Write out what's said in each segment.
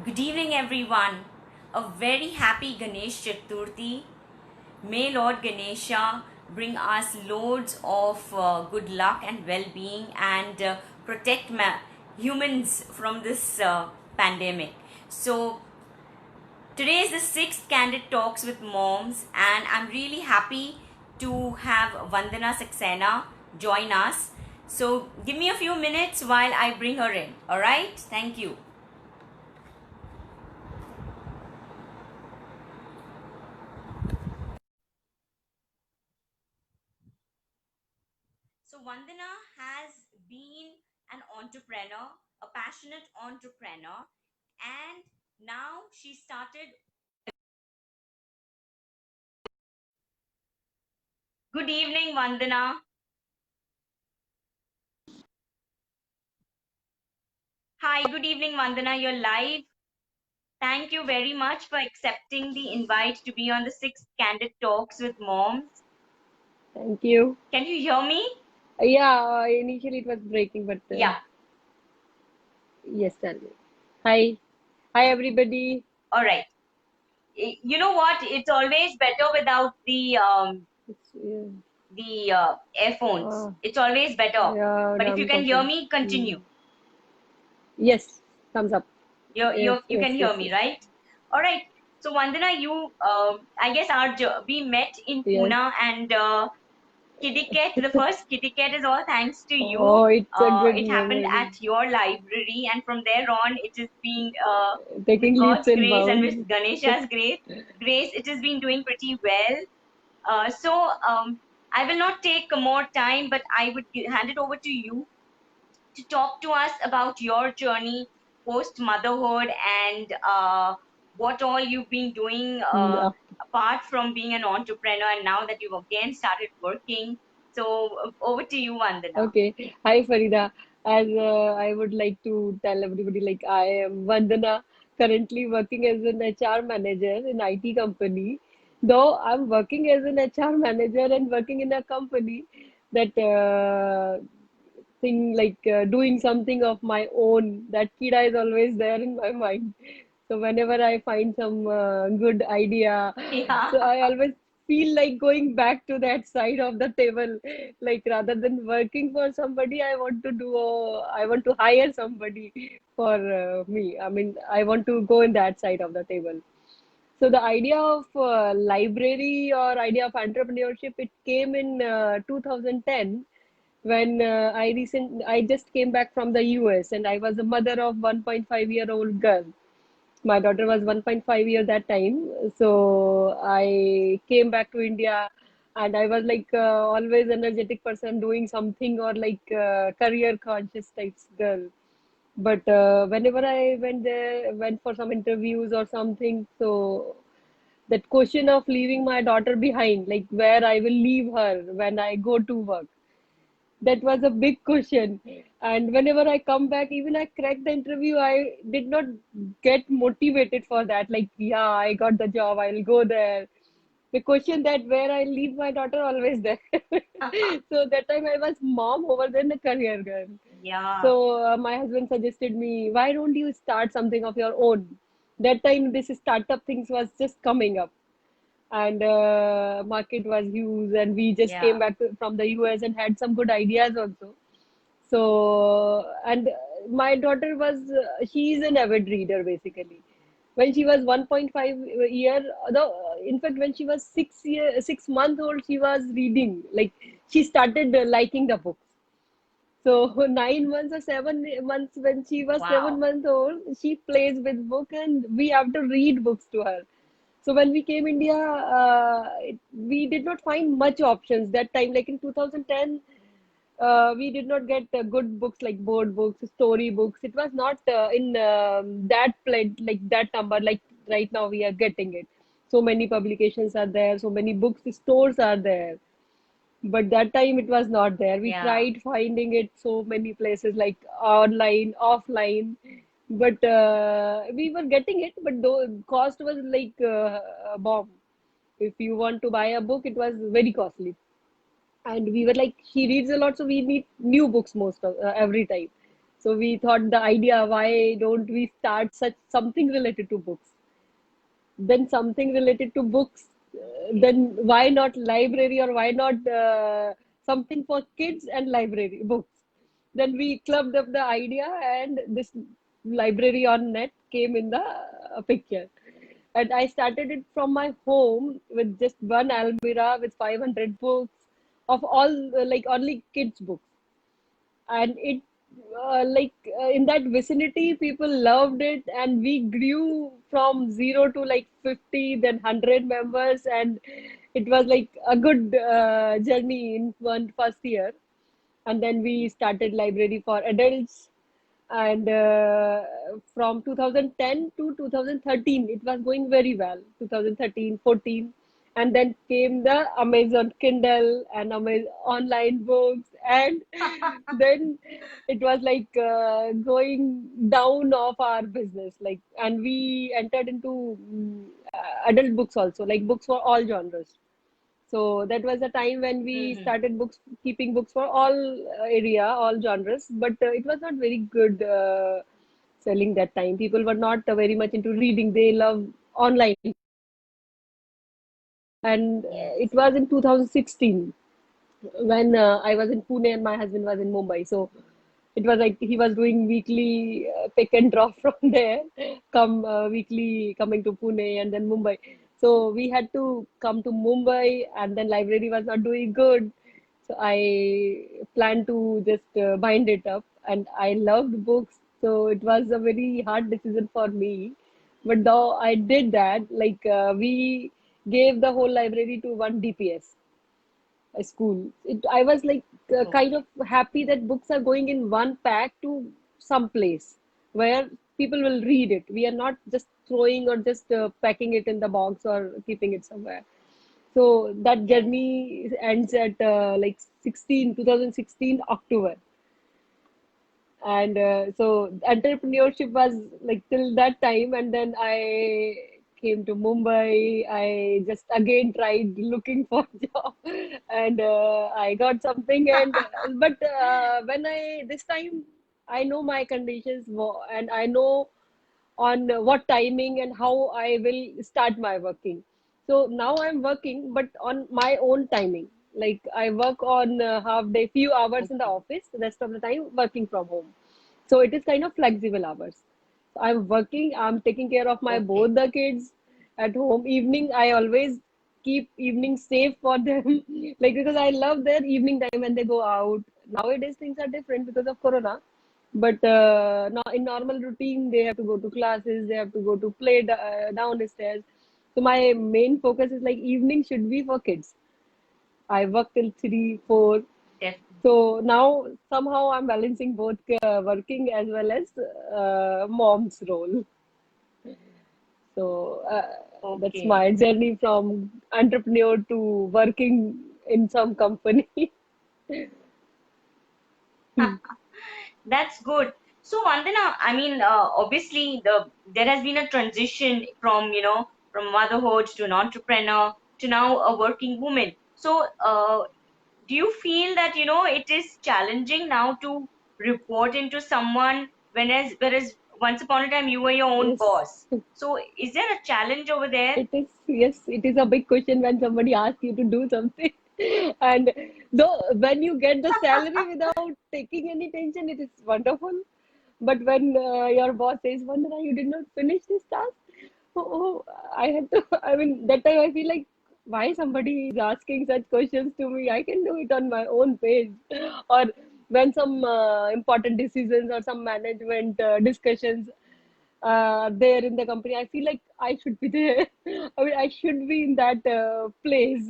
Good evening, everyone. A very happy Ganesh Chaturthi. May Lord Ganesha bring us loads of good luck and well being and protect humans from this pandemic. So, today is the sixth Candid Talks with Moms, and I'm really happy to have Vandana Saxena join us. So, give me a few minutes while I bring her in. All right? Thank you. So Vandana has been an entrepreneur, a passionate entrepreneur, and now she started. Good evening, Vandana. Hi, good evening, Vandana. You're live. Thank you very much for accepting the invite to be on the sixth Candid Talks with Moms. Thank you. Can you hear me? Yeah, initially it was breaking, but Yeah. yes, tell me. Hi. Hi, everybody. All right. You know what? It's always better without It's, yeah, the earphones. uh, It's always better. yeah, But now if you I'm can hear talking. me, continue. Yes, thumbs up. Yes, You yes, can yes, hear me, yes. right? All right. So Vandana, I guess we met in Yes. Pune, and Kitty Cat, the first Kitty Cat is all thanks to you. Oh, it's a good It happened memory. at your library, and from there on, it has been with Taking leaps God's and grace and with bounds. Ganesha's grace, it has been doing pretty well. So I will not take more time, but I would hand it over to you to talk to us about your journey post motherhood and what all you've been doing Yeah. apart from being an entrepreneur and now that you've again started working. So over to you, Vandana. Okay. Hi, Farida. As I would like to tell everybody, like I am Vandana, currently working as an HR manager in IT company. Though I'm working as an HR manager and working in a company that thing like doing something of my own, that kida is always there in my mind. So whenever I find some good idea, Yeah. so I always feel like going back to that side of the table. Like rather than working for somebody, I want to hire somebody for me. I mean, I want to go in that side of the table. So the idea of library or idea of entrepreneurship, it came in 2010 when I just came back from the US and I was a mother of 1.5-year-old girl. My daughter was 1.5 years that time. So I came back to India and I was like always energetic person doing something or like career conscious types girl. But whenever I went there, went for some interviews or something, so that question of leaving my daughter behind, like where I will leave her when I go to work, that was a big question. And whenever I come back, even I cracked the interview, I did not get motivated for that. Like, yeah, I got the job, I'll go there. The question that where I leave my daughter always there. So that time I was mom over than a career girl. Yeah. So my husband suggested me, why don't you start something of your own? That time this startup things was just coming up and market was huge and we just Yeah. came back from the US and had some good ideas also. So and my daughter was she's an avid reader basically. When she was 1.5 year, though in fact when she was 6 months old, she was reading, like she started liking the books. So 9 months or 7 months, when she was seven Wow. months old, she plays with book and we have to read books to her. So when we came India, we did not find much options that time. Like in 2010, we did not get good books like board books, story books. It was not in that like that number. Like right now, we are getting it. So many publications are there. So many books stores are there. But that time it was not there. We Yeah. tried finding it so many places like online, offline, but we were getting it, but the cost was like a bomb. If you want to buy a book, it was very costly. And we were like, she reads a lot, so we need new books most of every time. So we thought the idea, why don't we start such something related to books? Then something related to books, then why not library, or why not something for kids and library books? Then we clubbed up the idea, and this library on net came in the picture. And I started it from my home with just one almirah with 500 books of all, like only kids books. And it in that vicinity people loved it, and we grew from zero to like 50, then 100 members, and it was like a good journey in one first year. And then we started library for adults, and from 2010 to 2013 it was going very well. 2013, 14, and then came the Amazon Kindle and Amazon online books, and then it was like going down of our business, like, and we entered into adult books also, like books for all genres. So that was the time when we Mhm. started books, keeping books for all area, all genres. But it was not very good selling that time. People were not very much into reading. They love online. And it Yes. was in 2016 when I was in Pune and my husband was in Mumbai. So it was like he was doing weekly pick and drop from there, come weekly coming to Pune and then Mumbai. So we had to come to Mumbai, and then library was not doing good. So I planned to just bind it up, and I loved books. So it was a very hard decision for me. But though I did that, like we gave the whole library to one DPS school. I was like kind Okay. of happy that books are going in one pack to some place where people will read it. We are not just throwing or just packing it in the box or keeping it somewhere. So that Yes. journey ends at like 2016 October. And so entrepreneurship was like till that time. And then I came to Mumbai. I just again tried looking for job, and I got something. And but when I this time I know my conditions, and I know on what timing and how I will start my working. So now I'm working, but on my own timing. Like I work on half day, few hours in the Okay. office, the rest of the time working from home. So it is kind of flexible hours. So I'm working, I'm taking care of my Okay. both the kids at home. Evening, I always keep evening safe for them. Like because I love their evening time when they go out. Nowadays things are different because of Corona. But now in normal routine, they have to go to classes, they have to go to play downstairs. So my main focus is like evening should be for kids. I work till 3, 4. Definitely. So now somehow I'm balancing both working as well as mom's role. So that's Okay. my journey from entrepreneur to working in some company. That's good. So Vandana, I mean, obviously there has been a transition from, from motherhood to an entrepreneur to now a working woman. So do you feel that, it is challenging now to report into someone, whereas once upon a time you were your own Yes. boss? So is there a challenge over there? It is, yes, it is a big question when somebody asks you to do something. And though when you get the salary without taking any tension, it is wonderful. But when your boss says, Vandana, you did not finish this task, oh, I had to, I mean, that time I feel like, why somebody is asking such questions to me? I can do it on my own page. Or when some important decisions or some management discussions there in the company, I feel like I should be there. I mean, I should be in that place.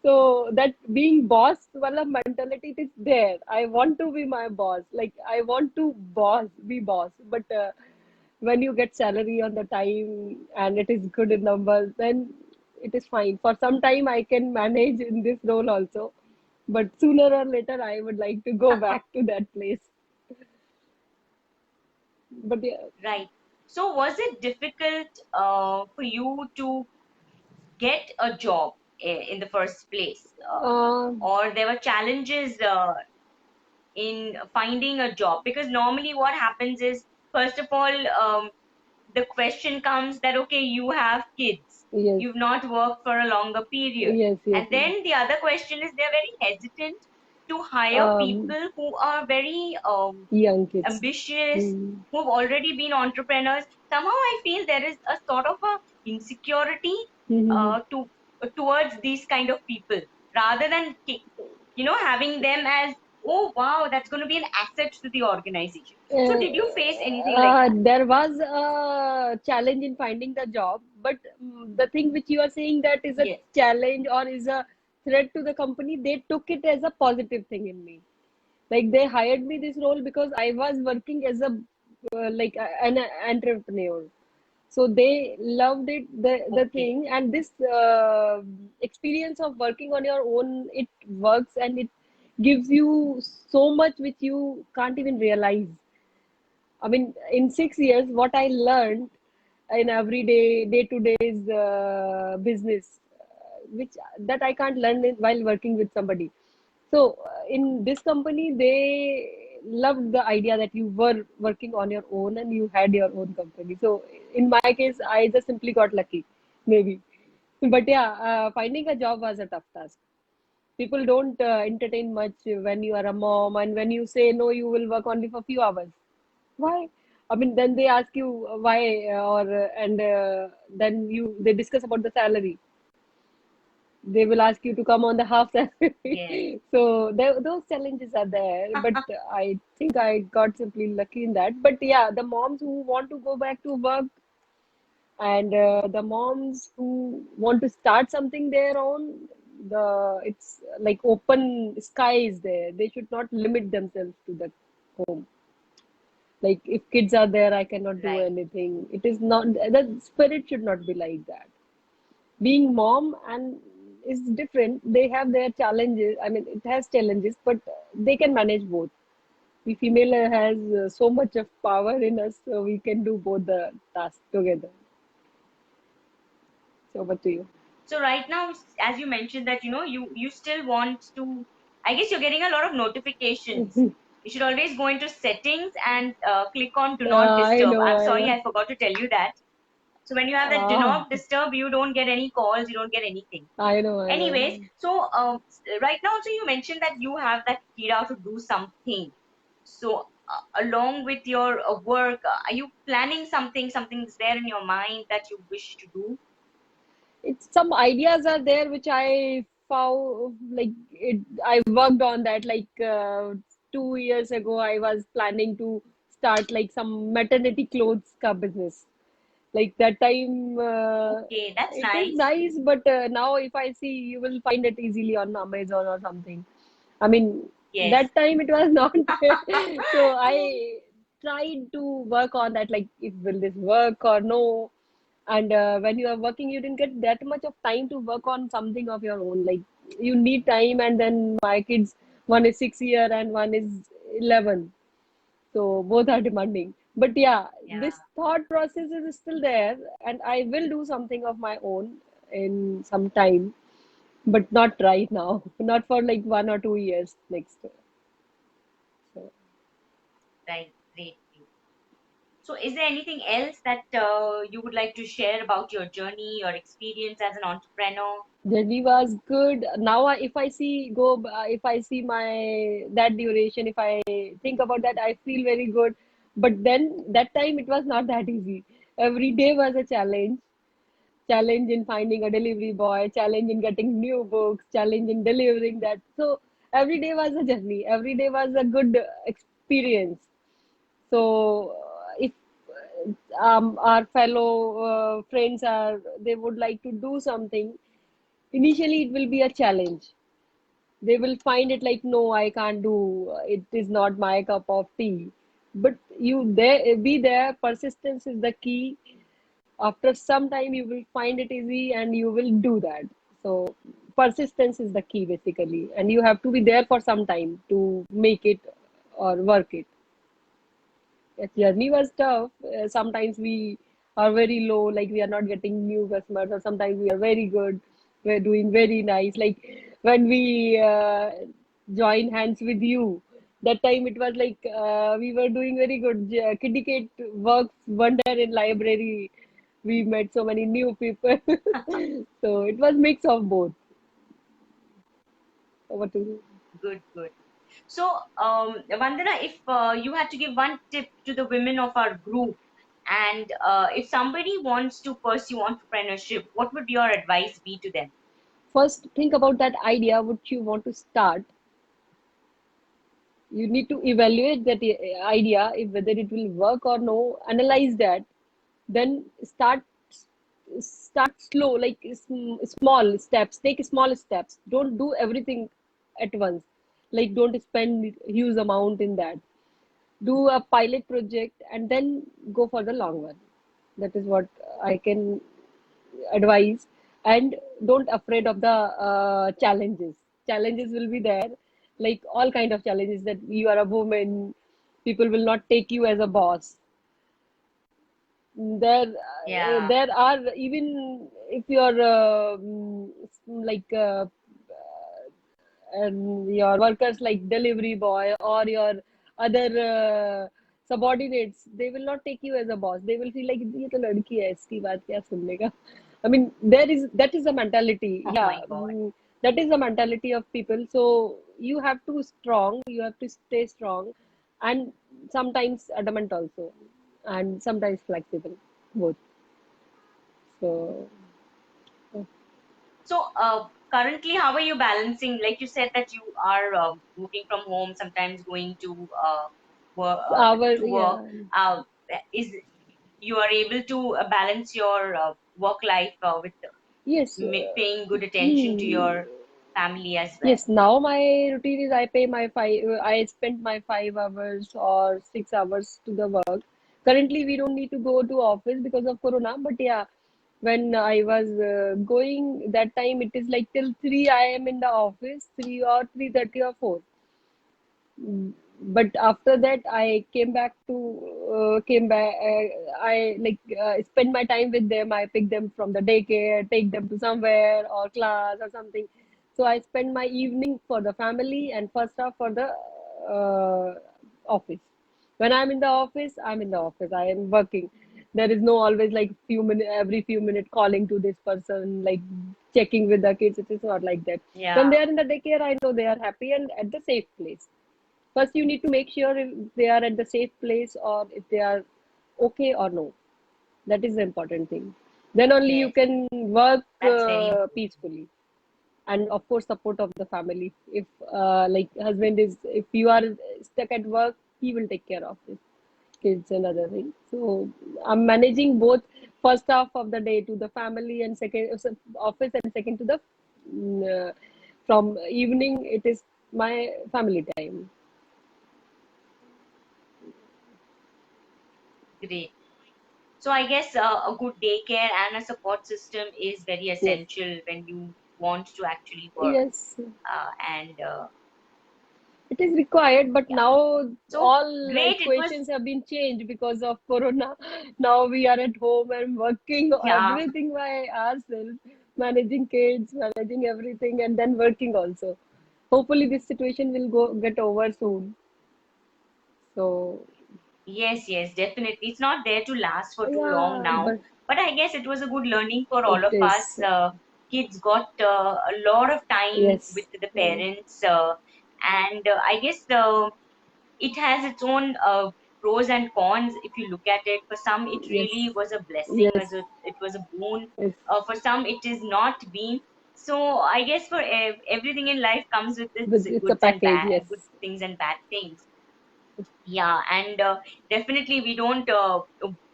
So that being boss, wala mentality it is there. I want to be my boss. Like I want to be boss. But when you get salary on the time and it is good in numbers, then it is fine. For some time, I can manage in this role also. But sooner or later, I would like to go back to that place. But yeah, Right. So was it difficult for you to get a job in the first place, uh, or there were challenges in finding a job? Because normally what happens is, first of all, the question comes that, okay, you have kids, Yes, you've not worked for a longer period. yes, yes, And yes. then the other question is, they're very hesitant to hire Um, people who are very Young kids. ambitious, Hmm. who've already been entrepreneurs. Somehow I feel there is a sort of a insecurity Hmm. towards these kind of people, rather than having them as, oh wow, that's going to be an asset to the organization. So Uh, did you face anything like that? there was a challenge in finding the job, but the thing which you are saying that is a Yes. challenge or is a threat to the company, they took it as a positive thing in me. Like they hired me this role because I was working as a an entrepreneur. So they loved it, the Okay. thing, and this experience of working on your own, it works and it gives you so much which you can't even realize. I mean, in 6 years, what I learned in everyday, day to day's business, which that I can't learn it while working with somebody. So in this company, they loved the idea that you were working on your own and you had your own company. So in my case, I just simply got lucky, maybe. But yeah, finding a job was a tough task. People don't entertain much when you are a mom, and when you say no, you will work only for few hours. Why? I mean, then they ask you why, or and then they discuss about the salary. They will ask you to come on the half Yes. salary. So those challenges are there, but I think I got simply lucky in that. But yeah, the moms who want to go back to work, and the moms who want to start something their own, the it's like open sky is there. They should not limit themselves to the home. Like if kids are there, I cannot do Right. anything. It is not, the spirit should not be like that. Being mom and is different. They have their challenges. I mean, it has challenges, but they can manage both. The female has so much of power in us, so we can do both the tasks together. So over to you. So right now, as you mentioned that you still want to, I guess you're getting a lot of notifications. You should always go into settings and click on do not I disturb. know, I'm I sorry, know. I forgot to tell you that. So when you have that do Ah, not disturb, you don't get any calls, you don't get anything. I know, I Anyways, know. so right now, so you mentioned that you have that kira to do something. So along with your work, are you planning something's there in your mind that you wish to do? It's some ideas are there which I found like it. I worked on that like 2 years ago. I was planning to start like some maternity clothes ka business. Like that time, Okay, that's it is nice. nice, but now if I see, you will find it easily on Amazon or something. I mean, Yes. that time it was not. So I tried to work on that, like, if will this work or no. And when you are working, you didn't get that much of time to work on something of your own. Like you need time, and then my kids, one is 6 year and one is 11, so both are demanding. But yeah, Yeah. this thought process is still there, and I will do something of my own in some time, but not right now. Not for like 1 or 2 years next. So Right. Great. Great. So, is there anything else that you would like to share about your journey, your experience as an entrepreneur? journey was good. Now, if I see if I see my that duration, if I think about that, I feel very good. But then that time it was not that easy. Every day was a challenge in finding a delivery boy, challenge in getting new books, challenge in delivering that. So every day was a journey. Every day was a good experience. So if our fellow friends are, they would like to do something, initially it will be a challenge. They will find it like, no, I can't do. It is not my cup of tea. But you there, be there. Persistence is the key. After some time you will find it easy and you will do that. So persistence is the key basically, and you have to be there for some time to make it or work it. The journey was tough. Sometimes we are very low, like we are not getting new customers, or sometimes we are very good, we're doing very nice. Like when we join hands with you, That time it was like we were doing very good. Syndicate works wonder in library. We met so many new people. So it was mix of both. What to do? Good, good. So, Vandana, if you had to give one tip to the women of our group, and if somebody wants to pursue entrepreneurship, what would your advice be to them? First, think about that idea which you want to start. You need to evaluate that idea, if whether it will work or no. Analyze that, then start slow, like small steps. Take small steps. Don't do everything at once. Like don't spend huge amount in that. Do a pilot project and then go for the long one. That is what I can advise. And don't afraid of the challenges will be there, like all kind of challenges, that you are a woman, people will not take you as a boss. Yeah, There are, even if you're like and your workers like delivery boy or your other subordinates, they will not take you as a boss. They will feel like ये तो लड़की है, इसकी बात क्या सुनने का. I mean, that is a mentality. oh Yeah, my God. that is the mentality of people. So you have to strong. You have to stay strong, and sometimes adamant also, and sometimes flexible, both. So So, currently, how are you balancing? Like you said that you are working from home, sometimes going to work. our, To work. yeah. Uh, is you are able to balance your work life with Yes. paying good attention to Hmm. your family as well. Yes, now my routine is I spend my 5 hours or 6 hours to the work. Currently, we don't need to go to office because of Corona, but yeah, when I was going that time, it is like till 3 I am in the office, 3 or 3:30 or 4. But after that, I came back. I like spend my time with them. I pick them from the daycare, take them to somewhere or class or something. So I spend my evening for the family and first half for the office. When I'm in the office, I'm in the office. I am working. There is no always like every few minutes calling to this person, like checking with the kids. It is not like that. When Yeah. they are in the daycare, I know they are happy and at the safe place. First, you need to make sure if they are at the safe place or if they are okay or no. That is the important thing. Then only you Yes, can work that's very important. peacefully, and of course, support of the family. If like husband is, if you are stuck at work, he will take care of his kids and other things. So I'm managing both first half of the day to the family and second office and second to the from evening. It is my family time. Great. So I guess a good daycare and a support system is very Yes. essential when you want to actually work. Yes, And it is required, but yeah, now so all great. It was, equations have been changed because of Corona. Now we are at home and working yeah. everything by ourselves, managing kids, managing everything, and then working also. Hopefully, this situation will go get over soon. So, Yes, yes, definitely. It's not there to last for too long yeah, now. but But I guess it was a good learning for it all of us. is. Kids got a lot of time Yes, with the yeah, parents, and I guess it has its own pros and cons. If you look at it, for some it yes, really was a blessing, yes, as it was a boon. yes. For some it is not been. So I guess for everything in life comes with its But it's a goods and package. bad Yes, good things and bad things. Yeah, and definitely we don't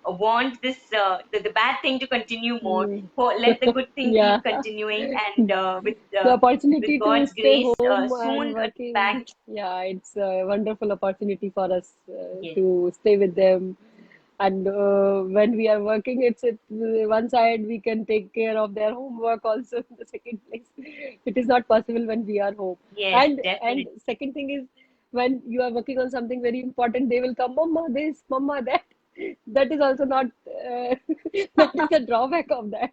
want the bad thing to continue more. mm. Let the good thing Yeah. keep continuing, and The with opportunity to God's stay grace, home and soon back. working, yeah, it's a wonderful opportunity for us Yes, to stay with them. And when we are working, one side we can take care of their homework also in the second place. It is not possible when we are home. yes, And definitely. second thing is, when you are working on something very important, they will come, Mama this, Mama that. That is also not that is the drawback of that.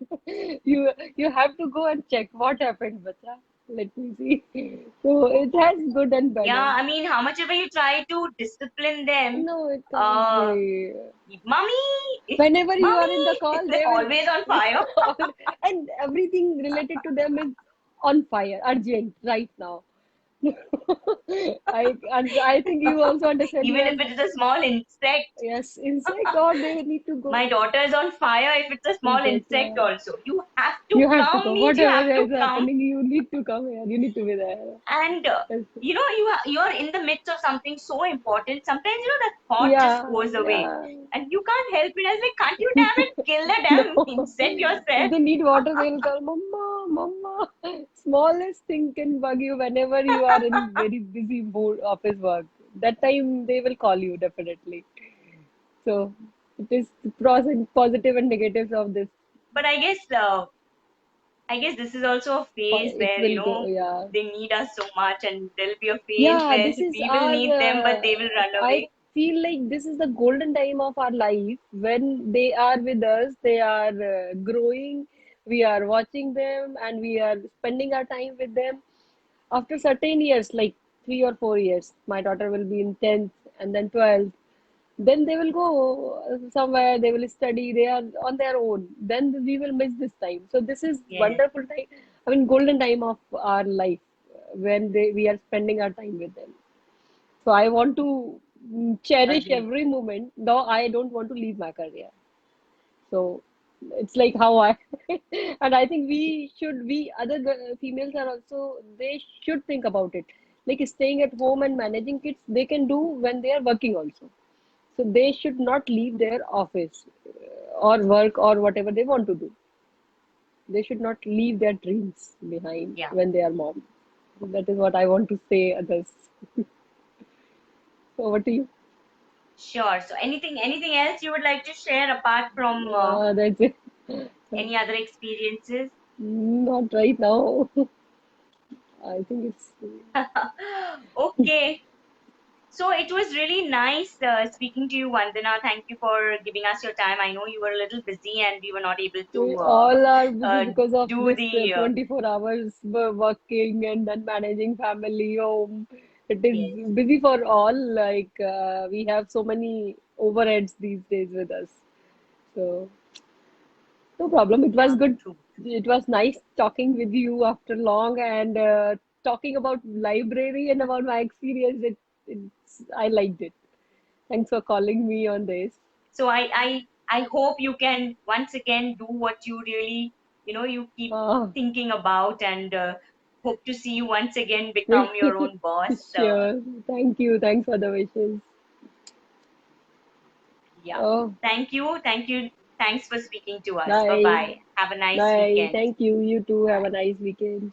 You have to go and check what happened, bacha. Let me see. So it has good and bad. Yeah, I mean, how much ever you try to discipline them, No, it can't uh, be. mommy, Whenever you are in the mommy, call, it's they always on fire. will, and everything related to them is on fire, urgent, right now. I think you also understand. You Even are, if it is a small insect. yes, insect, or they need to My go. daughter is on fire if it's a small Insect, insect yeah. also. You have to You have to come come. means you Whatever have to is come. happening, you need to come here. You need to be there. And Yes. you're in the midst of something so important. Sometimes that thought just Yeah, goes away, yeah. and you can't help it. I was like, can't you damn it kill the damn No. insect If yourself? they need water, they'll call Mama, Mama. Smallest thing can bug you whenever you are in very busy mood office work. That time they will call you definitely. So it is pros and positive and negatives of this. But I guess this is also a phase It where will go. Yeah. they need us so much, and there'll be a phase Yeah, where this is we will our, need them, but they will run I away. feel like this is the golden time of our life when they are with us, they are growing, we are watching them, and we are spending our time with them. After certain years, like 3 or 4 years, my daughter will be in 10th and then 12th. Then they will go somewhere, they will study, they are on their own. Then we will miss this time. So this is Yes, wonderful time. I mean, golden time of our life when we are spending our time with them. So I want to cherish agree. every moment, though I don't want to leave my career. So it's like how I, and I think we other females are also, they should think about it. Like staying at home and managing kids, they can do when they are working also. So they should not leave their office or work or whatever they want to do. They should not leave their dreams behind Yeah, when they are mom. That is what I want to say others. Over to you. sure. So anything else you would like to share apart from That's it. any other experiences? Not right now. I think it's Okay. So it was really nice speaking to you, Vandana. Thank you for giving us your time. I know you were a little busy and we were not able we to all are busy uh, because of do this the 24 hours working and then managing family, home. It is yes, busy for all. Like we have so many overheads these days with us. So no problem. It was yeah, good. true. It was nice talking with you after long and talking about library and about my experience. I liked it. Thanks for calling me on this. So I hope you can once again do what you really you keep Ah, thinking about, and hope to see you once again become your own boss. sure. Thank you. Thanks for the wishes. Yeah. Oh, Thank you. Thank you. Thanks for speaking to us. Bye bye. bye. Have a nice Bye. weekend. Thank you. You too. Have a Bye. nice weekend.